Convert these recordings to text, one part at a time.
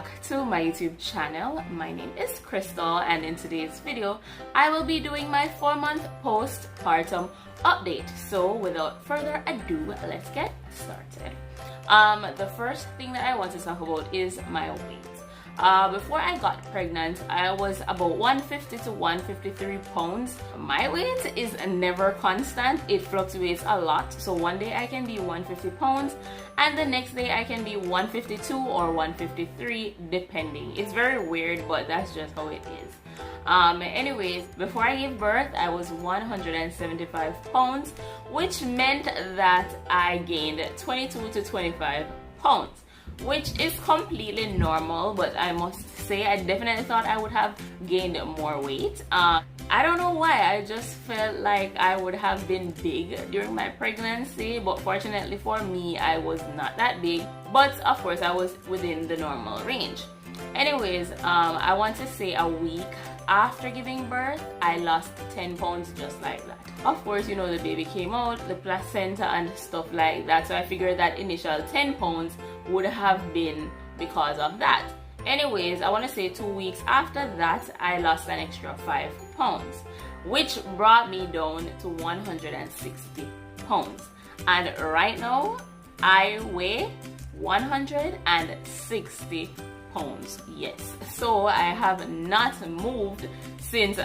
back to my YouTube channel. My name is Crystal, and in today's video I will be doing my 4-month postpartum update. So without further ado, let's get started. The first thing that I want to talk about is my weight. Before I got pregnant, I was about 150 to 153 pounds. My weight is never constant. It fluctuates a lot. So one day I can be 150 pounds and the next day I can be 152 or 153 depending. It's very weird, but that's just how it is. Anyways, before I gave birth, I was 175 pounds, which meant that I gained 22 to 25 pounds. Which is completely normal, but I must say I definitely thought I would have gained more weight. I don't know why, I just felt like I would have been big during my pregnancy, but fortunately for me, I was not that big, but of course I was within the normal range. Anyways, I want to say a week after giving birth, I lost 10 pounds just like that. Of course, you know, the baby came out, the placenta and stuff like that, so I figured that initial 10 pounds would have been because of that. Anyways, I want to say 2 weeks after that, I lost an extra 5 pounds, which brought me down to 160 pounds. And right now, I weigh 160 pounds. Yes, so I have not moved since 2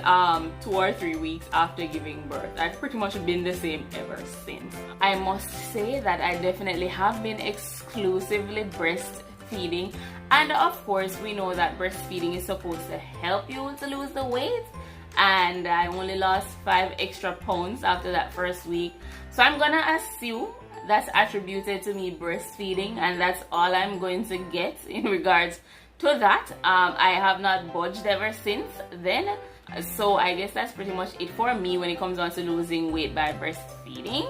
or 3 weeks after giving birth. I've pretty much been the same ever since. I must say that I definitely have been exclusively breastfeeding, and of course we know that breastfeeding is supposed to help you to lose the weight, and I only lost 5 extra pounds after that first week, so I'm gonna assume that's attributed to me breastfeeding, and that's all I'm going to get in regards to that. I have not budged ever since then, so I guess that's pretty much it for me when it comes on to losing weight by breastfeeding.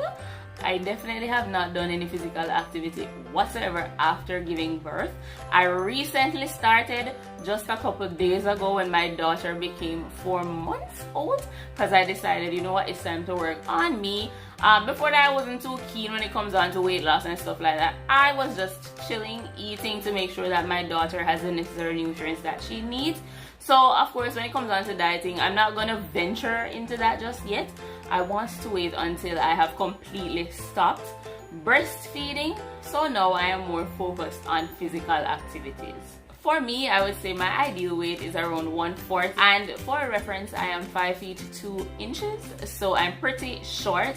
I definitely have not done any physical activity whatsoever after giving birth. I recently started just a couple days ago when my daughter became 4 months old, because I decided, you know what, it's time to work on me. Before that, I wasn't too keen when it comes on to weight loss and stuff like that. I was just chilling, eating to make sure that my daughter has the necessary nutrients that she needs. So of course, when it comes on to dieting, I'm not gonna venture into that just yet. I want to wait until I have completely stopped breastfeeding. So now I am more focused on physical activities. For me, I would say my ideal weight is around 140, and for reference, I am 5 feet 2 inches, so I'm pretty short.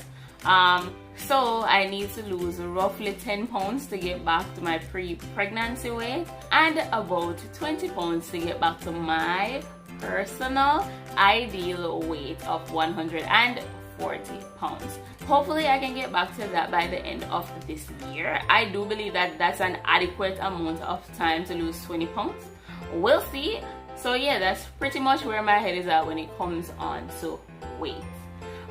So I need to lose roughly 10 pounds to get back to my pre-pregnancy weight, and about 20 pounds to get back to my personal ideal weight of 140 pounds. Hopefully I can get back to that by the end of this year. I do believe that that's an adequate amount of time to lose 20 pounds. We'll see. So yeah, that's pretty much where my head is at when it comes on to weight.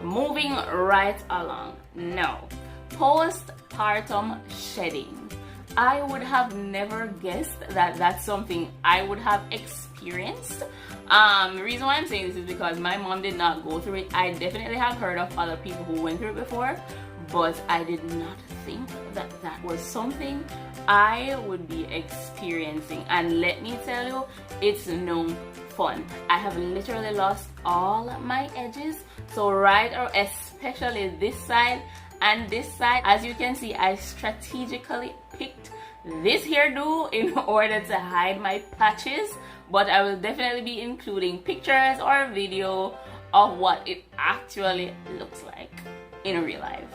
Moving right along. Now, postpartum shedding. I would have never guessed that that's something I would have experienced. The reason why I'm saying this is because my mom did not go through it. I definitely have heard of other people who went through it before, but I did not think that that was something I would be experiencing. And let me tell you, it's no fun. I have literally lost all my edges. So right, or especially this side and this side, as you can see, I strategically picked this hairdo in order to hide my patches, but I will definitely be including pictures or video of what it actually looks like in real life.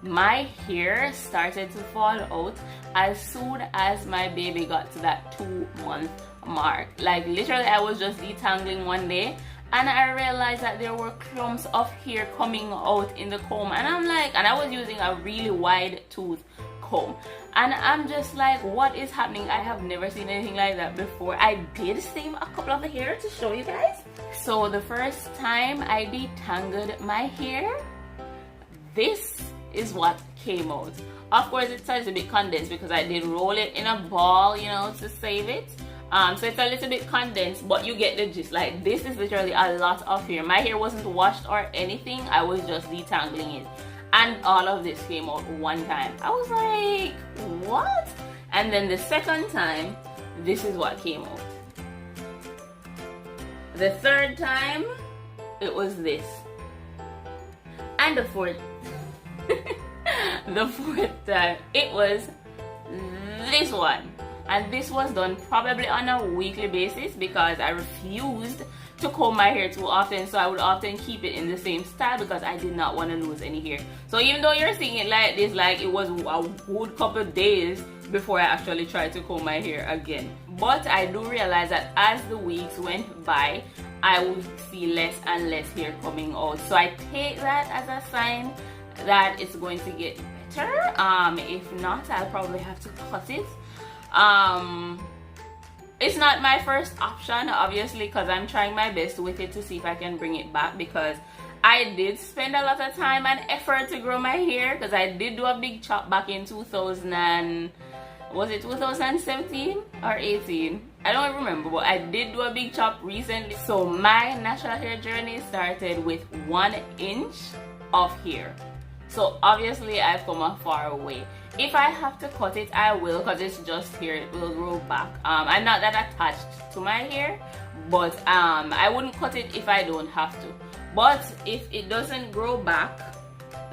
My hair started to fall out as soon as my baby got to that 2-month mark. Like literally, I was just detangling one day and I realized that there were clumps of hair coming out in the comb, and I'm like, and I was using a really wide tooth comb, and I'm just like, what is happening? I have never seen anything like that before. I did save a couple of the hair to show you guys. So the first time I detangled my hair, this is what came out. Of course, it started to be condensed because I did roll it in a ball, you know, to save it. So it's a little bit condensed, but you get the gist. Like, this is literally a lot of hair. My hair wasn't washed or anything. I was just detangling it. And all of this came out one time. I was like, what? And then the second time, this is what came out. The third time, it was this. And the fourth time, it was this one. And this was done probably on a weekly basis because I refused to comb my hair too often, so I would often keep it in the same style because I did not want to lose any hair. So even though you're seeing it like this, like it was a good couple of days before I actually tried to comb my hair again. But I do realize that as the weeks went by, I would see less and less hair coming out. So I take that as a sign that it's going to get better. If not, I'll probably have to cut it. It's not my first option, obviously, because I'm trying my best with it to see if I can bring it back, because I did spend a lot of time and effort to grow my hair, because I did do a big chop back in 2017 or 18? I don't remember, but I did do a big chop recently. So my natural hair journey started with 1 inch of hair. So obviously I've come a far way. If I have to cut it, I will, because it's just hair. It will grow back. I'm not that attached to my hair, but I wouldn't cut it if I don't have to. But if it doesn't grow back,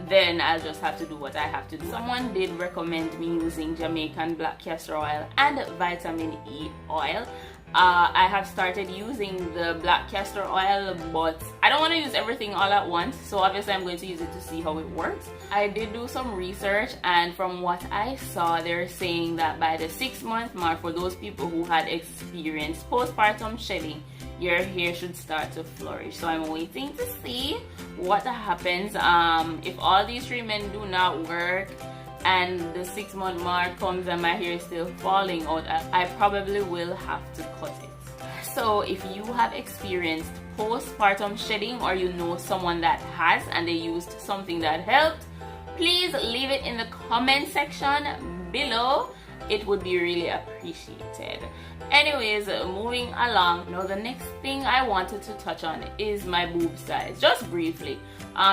then I'll just have to do what I have to do. Someone did recommend me using Jamaican black castor oil and vitamin E oil. I have started using the black castor oil, but I don't want to use everything all at once, so obviously I'm going to use it to see how it works. I did do some research, and from what I saw, they're saying that by the 6-month mark, for those people who had experienced postpartum shedding, your hair should start to flourish. So I'm waiting to see what happens. If all these treatments do not work and the 6-month mark comes and my hair is still falling out, I probably will have to cut it. So if you have experienced postpartum shedding, or you know someone that has and they used something that helped, please leave it in the comment section below. It would be really appreciated. Anyways, moving along. Now the next thing I wanted to touch on is my boob size, just briefly.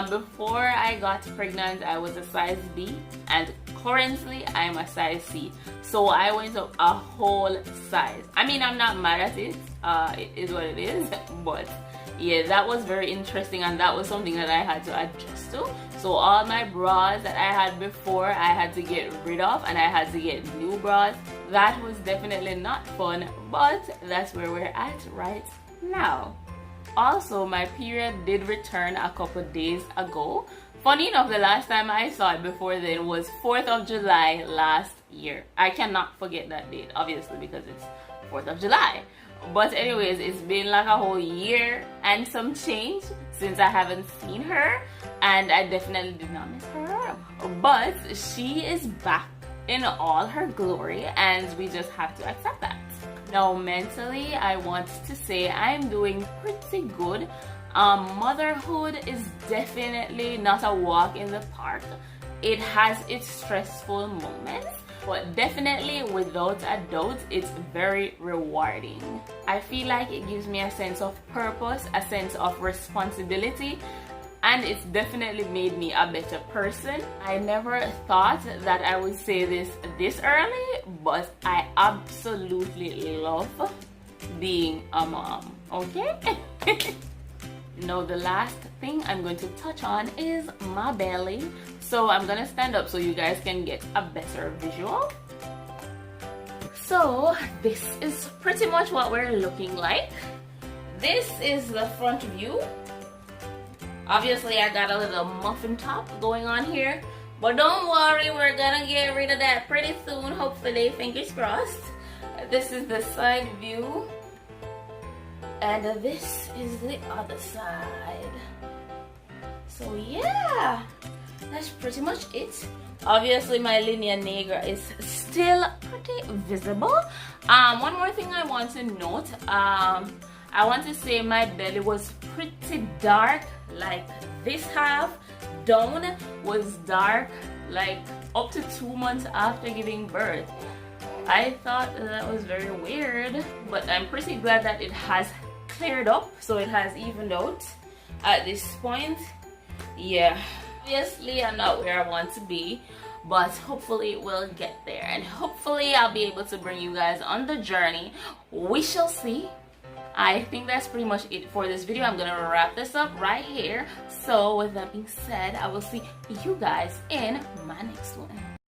Before I got pregnant, I was a size B, and currently I'm a size C. So I went up a whole size. I mean, I'm not mad at it. It is what it is. But yeah, that was very interesting, and that was something that I had to adjust to. So all my bras that I had before, I had to get rid of, and I had to get new bras. That was definitely not fun, but that's where we're at right now. Also, my period did return a couple days ago. Funny enough, the last time I saw it before then was 4th of July last year. I cannot forget that date, obviously, because it's 4th of July. But anyways, it's been like a whole year and some change since I haven't seen her, and I definitely did not miss her. But she is back in all her glory, and we just have to accept that. Now, mentally, I want to say I'm doing pretty good. Motherhood is definitely not a walk in the park. It has its stressful moments, but definitely, without a doubt, it's very rewarding. I feel like it gives me a sense of purpose, a sense of responsibility, and it's definitely made me a better person. I never thought that I would say this early, but I absolutely love being a mom, okay? Now, the last thing I'm going to touch on is my belly. So I'm gonna stand up so you guys can get a better visual. So this is pretty much what we're looking like. This is the front view. Obviously, I got a little muffin top going on here, but don't worry, we're gonna get rid of that pretty soon, hopefully, fingers crossed. This is the side view, and this is the other side. So yeah, that's pretty much it. Obviously, my linea negra is still pretty visible. One more thing I want to note, I want to say my belly was pretty dark, like this half down was dark, like up to 2 months after giving birth. I thought that was very weird, but I'm pretty glad that it has cleared up, so it has evened out at this point. Yeah, obviously I'm not where I want to be, but hopefully we'll get there, and hopefully I'll be able to bring you guys on the journey. We shall see. I think that's pretty much it for this video. I'm gonna wrap this up right here. So with that being said, I will see you guys in my next one.